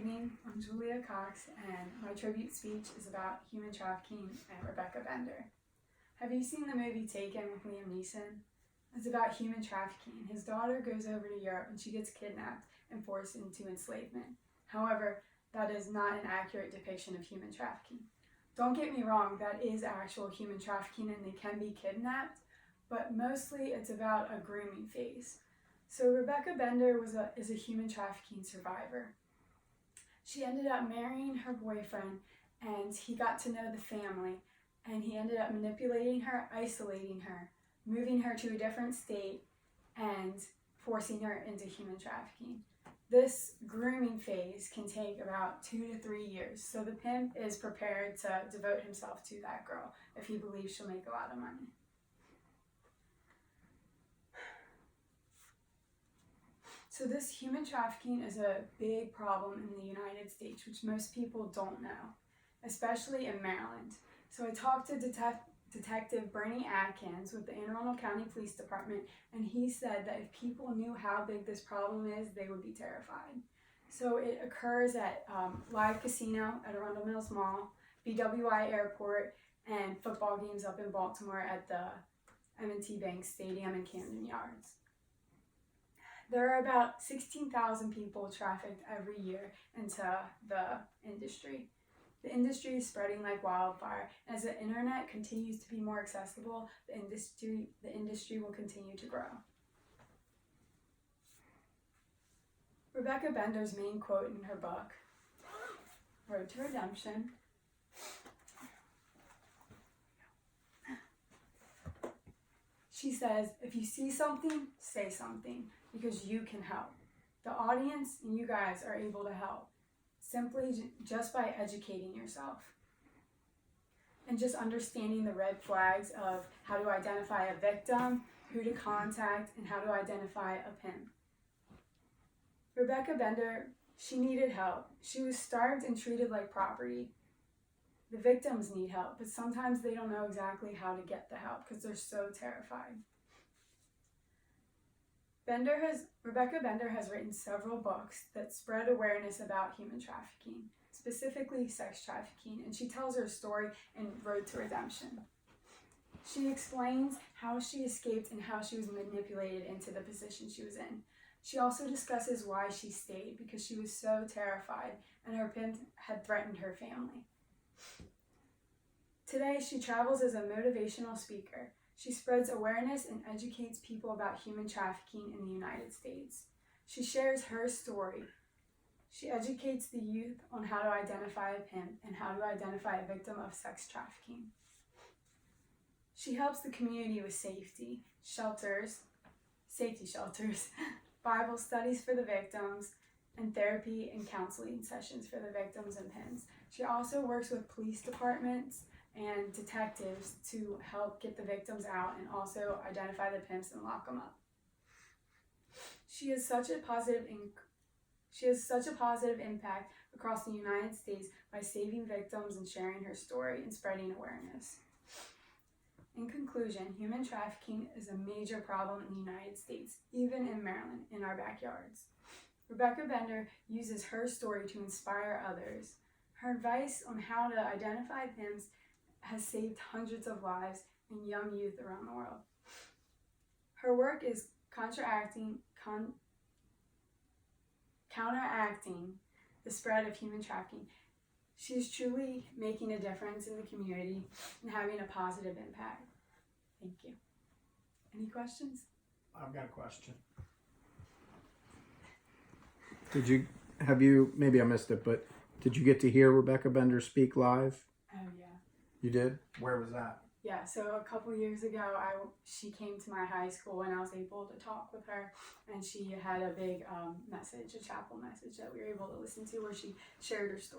evening, I'm Julia Cox, and my tribute speech is about human trafficking and Rebecca Bender. Have you seen the movie Taken with Liam Neeson? It's about human trafficking. His daughter goes over to Europe and she gets kidnapped and forced into enslavement. However, that is not an accurate depiction of human trafficking. Don't get me wrong, that is actual human trafficking and they can be kidnapped, but mostly it's about a grooming phase. So Rebecca Bender is a human trafficking survivor. She ended up marrying her boyfriend and he got to know the family, and he ended up manipulating her, isolating her, moving her to a different state, and forcing her into human trafficking. This grooming phase can take about 2 to 3 years, so the pimp is prepared to devote himself to that girl if he believes she'll make a lot of money. So this human trafficking is a big problem in the United States, which most people don't know, especially in Maryland. So I talked to Detective Bernie Atkins with the Anne Arundel County Police Department, and he said that if people knew how big this problem is, they would be terrified. So it occurs at Live Casino at Arundel Mills Mall, BWI Airport, and football games up in Baltimore at the M&T Bank Stadium and Camden Yards. There are about 16,000 people trafficked every year into the industry. The industry is spreading like wildfire, and as the internet continues to be more accessible, the industry will continue to grow. Rebecca Bender's main quote in her book, Road to Redemption, she says, "If you see something, say something, because you can help. The audience and you guys are able to help, simply just by educating yourself and just understanding the red flags of how to identify a victim, who to contact, and how to identify a pimp." Rebecca Bender, she needed help. She was starved and treated like property. The victims need help, but sometimes they don't know exactly how to get the help because they're so terrified. Rebecca Bender has written several books that spread awareness about human trafficking, specifically sex trafficking, and she tells her story in Road to Redemption. She explains how she escaped and how she was manipulated into the position she was in. She also discusses why she stayed, because she was so terrified and her pimp had threatened her family. Today, she travels as a motivational speaker. She spreads awareness and educates people about human trafficking in the United States. She shares her story. She educates the youth on how to identify a pimp and how to identify a victim of sex trafficking. She helps the community with safety shelters, Bible studies for the victims, and therapy and counseling sessions for the victims and pimps. She also works with police departments and detectives to help get the victims out and also identify the pimps and lock them up. She has such a positive impact across the United States by saving victims and sharing her story and spreading awareness. In conclusion, human trafficking is a major problem in the United States, even in Maryland, in our backyards. Rebecca Bender uses her story to inspire others. Her advice on how to identify pimps has saved hundreds of lives and young youth around the world. Her work is counteracting the spread of human trafficking. She's truly making a difference in the community and having a positive impact. Thank you. Any questions? I've got a question. Maybe I missed it, but did you get to hear Rebecca Bender speak live? Oh, yeah. You did? Where was that? Yeah, so a couple years ago, she came to my high school and I was able to talk with her, and she had a big message, a chapel message that we were able to listen to where she shared her story.